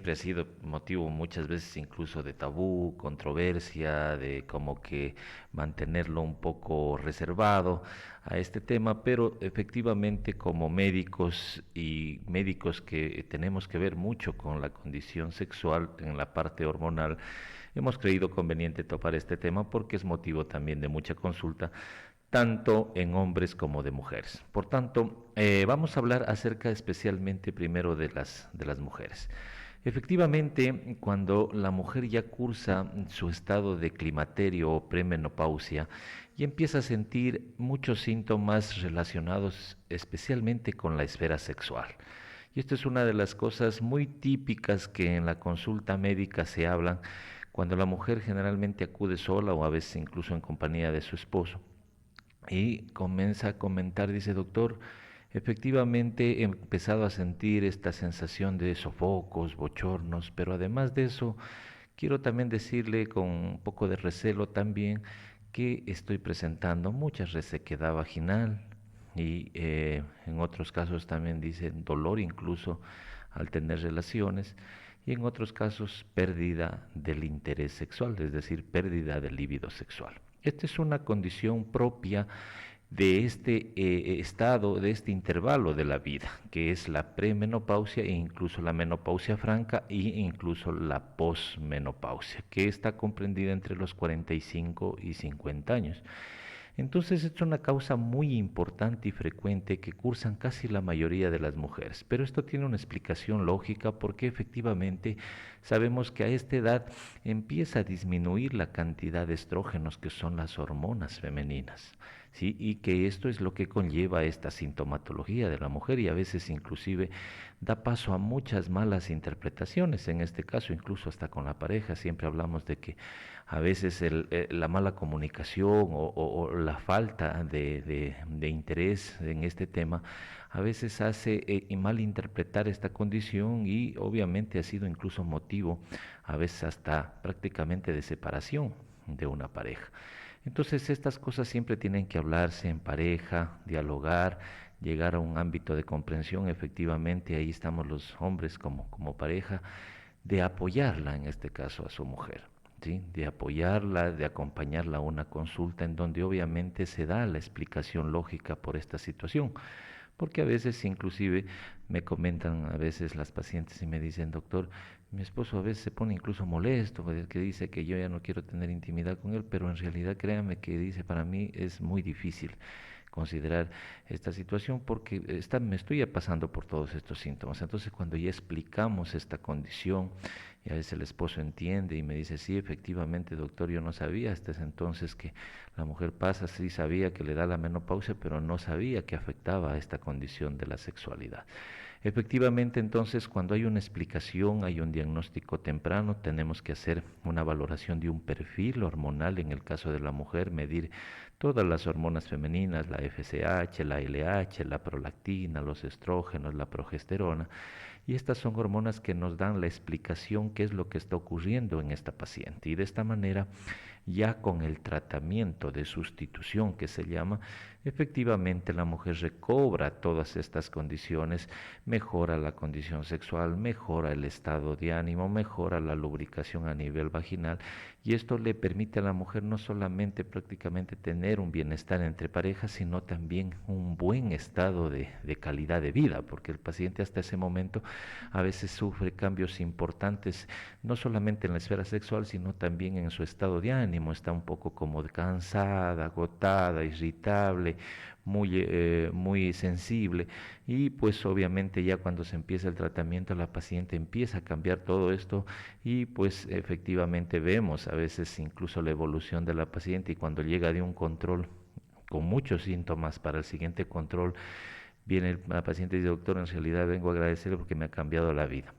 siempre ha sido motivo muchas veces incluso de tabú, controversia, de como que mantenerlo un poco reservado a este tema, pero efectivamente como médicos y médicos que tenemos que ver mucho con la condición sexual en la parte hormonal, hemos creído conveniente topar este tema porque es motivo también de mucha consulta, tanto en hombres como de mujeres. Por tanto, vamos a hablar acerca especialmente primero de las mujeres. Efectivamente, cuando la mujer ya cursa su estado de climaterio o premenopausia y empieza a sentir muchos síntomas relacionados especialmente con la esfera sexual. Y esto es una de las cosas muy típicas que en la consulta médica se hablan cuando la mujer generalmente acude sola o a veces incluso en compañía de su esposo y comienza a comentar, dice doctor, efectivamente he empezado a sentir esta sensación de sofocos, bochornos, pero además de eso, quiero también decirle con un poco de recelo también que estoy presentando mucha resequedad vaginal y en otros casos también dice dolor incluso al tener relaciones y en otros casos pérdida del interés sexual, es decir, pérdida del libido sexual. Esta es una condición propia de este estado, de este intervalo de la vida, que es la premenopausia e incluso la menopausia franca e incluso la posmenopausia, que está comprendida entre los 45 y 50 años. Entonces es una causa muy importante y frecuente que cursan casi la mayoría de las mujeres, pero esto tiene una explicación lógica porque efectivamente sabemos que a esta edad empieza a disminuir la cantidad de estrógenos que son las hormonas femeninas, ¿sí? Y que esto es lo que conlleva esta sintomatología de la mujer y a veces inclusive da paso a muchas malas interpretaciones, en este caso incluso hasta con la pareja, siempre hablamos de que a veces la mala comunicación o la falta de interés en este tema a veces hace malinterpretar esta condición y obviamente ha sido incluso motivo a veces hasta prácticamente de separación de una pareja. Entonces estas cosas siempre tienen que hablarse en pareja, dialogar, llegar a un ámbito de comprensión, efectivamente ahí estamos los hombres como pareja, de apoyarla en este caso a su mujer. ¿Sí? De apoyarla, de acompañarla a una consulta en donde obviamente se da la explicación lógica por esta situación. Porque a veces inclusive me comentan a veces las pacientes y me dicen, doctor, mi esposo a veces se pone incluso molesto, que dice que yo ya no quiero tener intimidad con él, pero en realidad créame que dice, para mí es muy difícil considerar esta situación porque me estoy pasando por todos estos síntomas. Entonces cuando ya explicamos esta condición y a veces el esposo entiende y me dice, sí, efectivamente doctor, yo no sabía hasta ese entonces que la mujer pasa, sí sabía que le da la menopausia, pero no sabía que afectaba a esta condición de la sexualidad. Efectivamente, entonces, cuando hay una explicación, hay un diagnóstico temprano, tenemos que hacer una valoración de un perfil hormonal, en el caso de la mujer, medir todas las hormonas femeninas, la FSH, la LH, la prolactina, los estrógenos, la progesterona, y estas son hormonas que nos dan la explicación qué es lo que está ocurriendo en esta paciente. Y de esta manera, ya con el tratamiento de sustitución que se llama, efectivamente la mujer recobra todas estas condiciones, mejora la condición sexual, mejora el estado de ánimo, mejora la lubricación a nivel vaginal y esto le permite a la mujer no solamente prácticamente tener un bienestar entre parejas, sino también un buen estado de calidad de vida, porque el paciente hasta ese momento a veces sufre cambios importantes, no solamente en la esfera sexual, sino también en su estado de ánimo, está un poco como cansada, agotada, irritable, muy sensible y pues obviamente ya cuando se empieza el tratamiento la paciente empieza a cambiar todo esto y pues efectivamente vemos a veces incluso la evolución de la paciente y cuando llega de un control con muchos síntomas para el siguiente control viene la paciente y dice doctor en realidad vengo a agradecerle porque me ha cambiado la vida.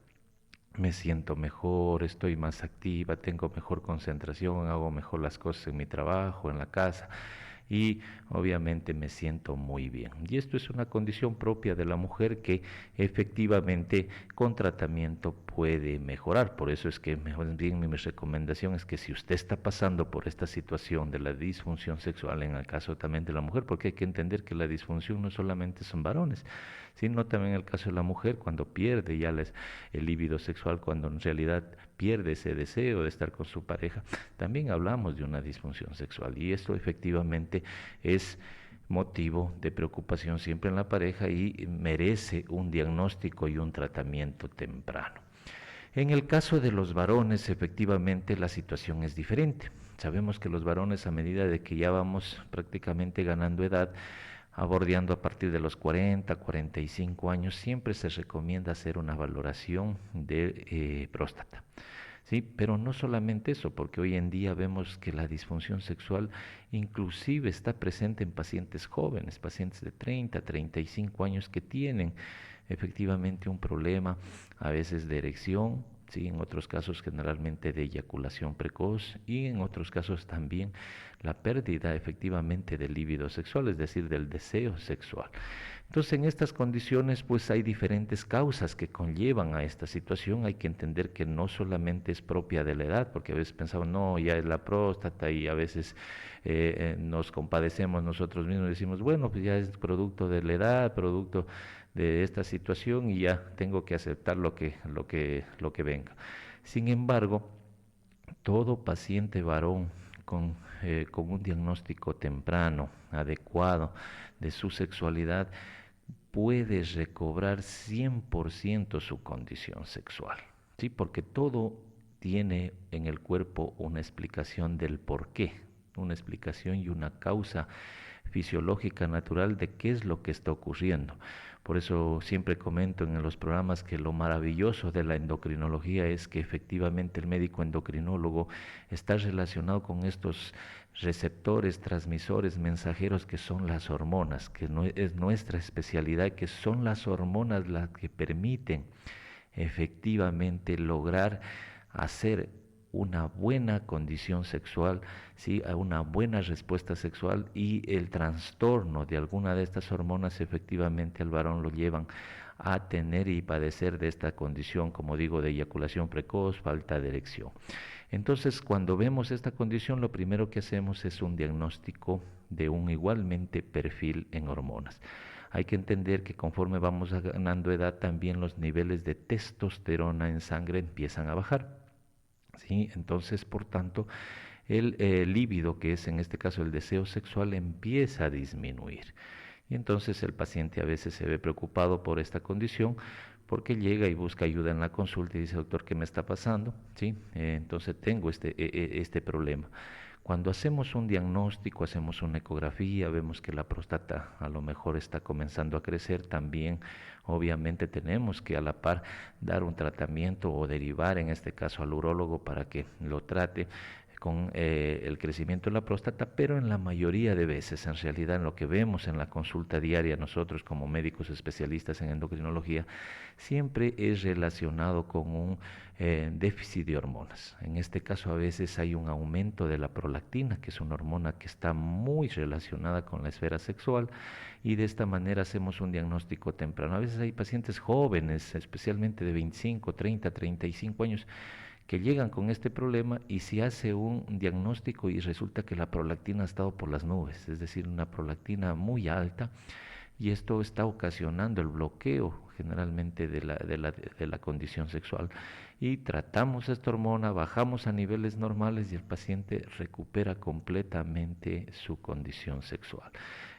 Me siento mejor, estoy más activa, tengo mejor concentración, hago mejor las cosas en mi trabajo, en la casa y obviamente me siento muy bien. Y esto es una condición propia de la mujer que efectivamente con tratamiento puede mejorar. Por eso es que mejor bien mi recomendación es que si usted está pasando por esta situación de la disfunción sexual, en el caso también de la mujer, porque hay que entender que la disfunción no solamente son varones, sino también el caso de la mujer cuando pierde ya el líbido sexual, cuando en realidad pierde ese deseo de estar con su pareja, también hablamos de una disfunción sexual y esto efectivamente es motivo de preocupación siempre en la pareja y merece un diagnóstico y un tratamiento temprano. En el caso de los varones, efectivamente la situación es diferente. Sabemos que los varones, a medida de que ya vamos prácticamente ganando edad, abordeando a partir de los 40, 45 años, siempre se recomienda hacer una valoración de próstata. Sí, pero no solamente eso, porque hoy en día vemos que la disfunción sexual inclusive está presente en pacientes jóvenes, pacientes de 30, 35 años que tienen efectivamente un problema a veces de erección, sí, en otros casos generalmente de eyaculación precoz y en otros casos también la pérdida efectivamente del líbido sexual, es decir, del deseo sexual. Entonces, en estas condiciones, pues hay diferentes causas que conllevan a esta situación. Hay que entender que no solamente es propia de la edad, porque a veces pensamos, no, ya es la próstata y a veces nos compadecemos nosotros mismos y decimos, bueno, pues ya es producto de la edad, producto de esta situación y ya tengo que aceptar lo que venga. Sin embargo, todo paciente varón con un diagnóstico temprano, adecuado de su sexualidad, puede recobrar 100% su condición sexual, ¿sí? Porque todo tiene en el cuerpo una explicación del por qué, una explicación y una causa fisiológica natural de qué es lo que está ocurriendo. Por eso siempre comento en los programas que lo maravilloso de la endocrinología es que efectivamente el médico endocrinólogo está relacionado con estos receptores, transmisores, mensajeros que son las hormonas, que no es nuestra especialidad, que son las hormonas las que permiten efectivamente lograr hacer una buena condición sexual, ¿sí? A una buena respuesta sexual y el trastorno de alguna de estas hormonas efectivamente al varón lo llevan a tener y padecer de esta condición, como digo, de eyaculación precoz, falta de erección. Entonces, cuando vemos esta condición, lo primero que hacemos es un diagnóstico de un igualmente perfil en hormonas. Hay que entender que conforme vamos ganando edad, también los niveles de testosterona en sangre empiezan a bajar. ¿Sí? Entonces, por tanto, el líbido, que es en este caso el deseo sexual, empieza a disminuir. Y entonces el paciente a veces se ve preocupado por esta condición porque llega y busca ayuda en la consulta y dice, doctor, ¿qué me está pasando? ¿Sí? Entonces tengo este problema. Cuando hacemos un diagnóstico, hacemos una ecografía, vemos que la próstata a lo mejor está comenzando a crecer, también obviamente tenemos que a la par dar un tratamiento o derivar en este caso al urólogo para que lo trate con el crecimiento de la próstata, pero en la mayoría de veces, en realidad, en lo que vemos en la consulta diaria nosotros como médicos especialistas en endocrinología, siempre es relacionado con un déficit de hormonas. En este caso, a veces hay un aumento de la prolactina, que es una hormona que está muy relacionada con la esfera sexual, y de esta manera hacemos un diagnóstico temprano. A veces hay pacientes jóvenes, especialmente de 25, 30, 35 años, que llegan con este problema y se hace un diagnóstico y resulta que la prolactina ha estado por las nubes, es decir, una prolactina muy alta, y esto está ocasionando el bloqueo generalmente de la condición sexual. Y tratamos esta hormona, bajamos a niveles normales y el paciente recupera completamente su condición sexual.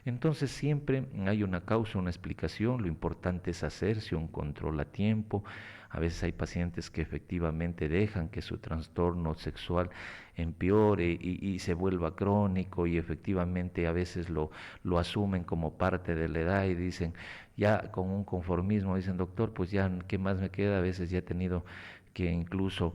Entonces siempre hay una causa, una explicación, lo importante es hacerse un control a tiempo. A veces hay pacientes que efectivamente dejan que su trastorno sexual empeore y se vuelva crónico y efectivamente a veces lo asumen como parte de la edad y dicen, ya con un conformismo, dicen, doctor, pues ya, ¿qué más me queda? A veces ya he tenido que incluso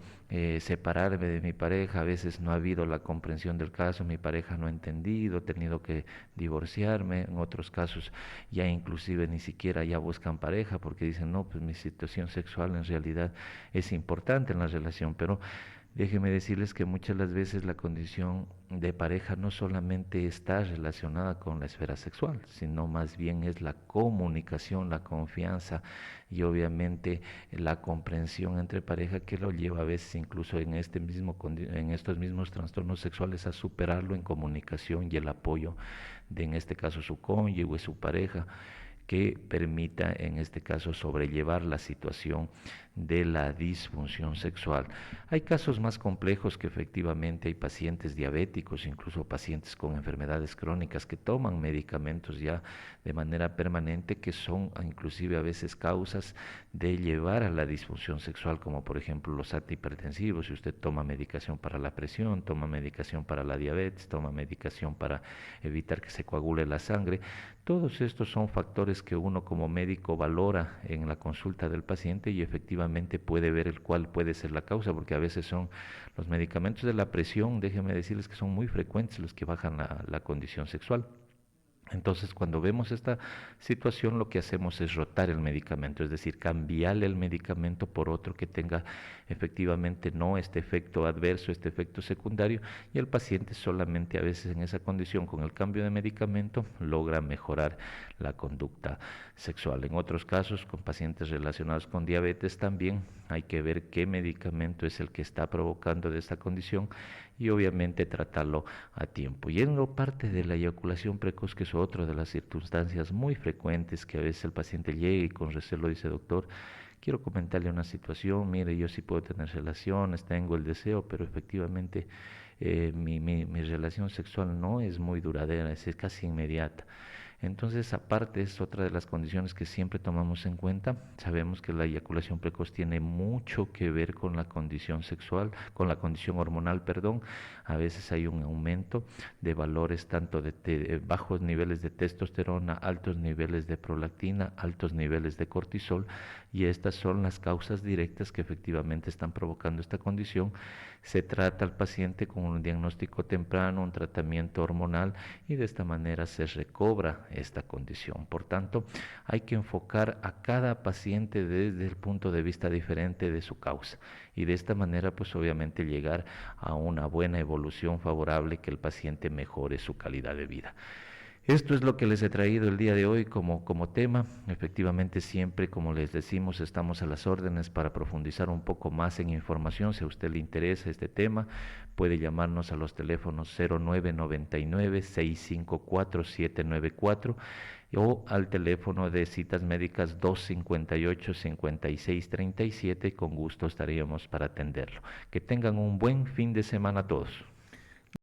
separarme de mi pareja, a veces no ha habido la comprensión del caso, mi pareja no ha entendido, he tenido que divorciarme, en otros casos ya inclusive ni siquiera ya buscan pareja porque dicen, no, pues mi situación sexual en realidad es importante en la relación, pero Déjeme decirles que muchas de las veces la condición de pareja no solamente está relacionada con la esfera sexual, sino más bien es la comunicación, la confianza y obviamente la comprensión entre pareja que lo lleva a veces incluso en estos mismos trastornos sexuales a superarlo en comunicación y el apoyo de en este caso su cónyuge, su pareja, que permita en este caso sobrellevar la situación de la disfunción sexual. Hay casos más complejos que efectivamente hay pacientes diabéticos, incluso pacientes con enfermedades crónicas que toman medicamentos ya de manera permanente que son inclusive a veces causas de llevar a la disfunción sexual, como por ejemplo los antihipertensivos. Si usted toma medicación para la presión, toma medicación para la diabetes, toma medicación para evitar que se coagule la sangre, todos estos son factores que uno como médico valora en la consulta del paciente y efectivamente puede ver el cuál puede ser la causa, porque a veces son los medicamentos de la presión, déjenme decirles que son muy frecuentes los que bajan la condición sexual. Entonces, cuando vemos esta situación, lo que hacemos es rotar el medicamento, es decir, cambiarle el medicamento por otro que tenga efectivamente no este efecto adverso, este efecto secundario, y el paciente solamente a veces en esa condición, con el cambio de medicamento, logra mejorar la conducta sexual. En otros casos, con pacientes relacionados con diabetes también hay que ver qué medicamento es el que está provocando de esta condición y obviamente tratarlo a tiempo. Y en lo parte de la eyaculación precoz, que es otra de las circunstancias muy frecuentes que a veces el paciente llega y con recelo dice, doctor, quiero comentarle una situación, mire, yo sí puedo tener relaciones, tengo el deseo, pero efectivamente mi relación sexual no es muy duradera, es casi inmediata. Entonces, aparte, es otra de las condiciones que siempre tomamos en cuenta. Sabemos que la eyaculación precoz tiene mucho que ver con la condición sexual, con la condición hormonal, perdón. A veces hay un aumento de valores tanto de bajos niveles de testosterona, altos niveles de prolactina, altos niveles de cortisol, y estas son las causas directas que efectivamente están provocando esta condición. Se trata al paciente con un diagnóstico temprano, un tratamiento hormonal y de esta manera se recobra esta condición. Por tanto, hay que enfocar a cada paciente desde el punto de vista diferente de su causa y de esta manera pues obviamente llegar a una buena evolución favorable que el paciente mejore su calidad de vida. Esto es lo que les he traído el día de hoy como tema. Efectivamente, siempre, como les decimos, estamos a las órdenes para profundizar un poco más en información. Si a usted le interesa este tema, puede llamarnos a los teléfonos 0999-654-794 o al teléfono de citas médicas 258-5637. Con gusto estaríamos para atenderlo. Que tengan un buen fin de semana todos.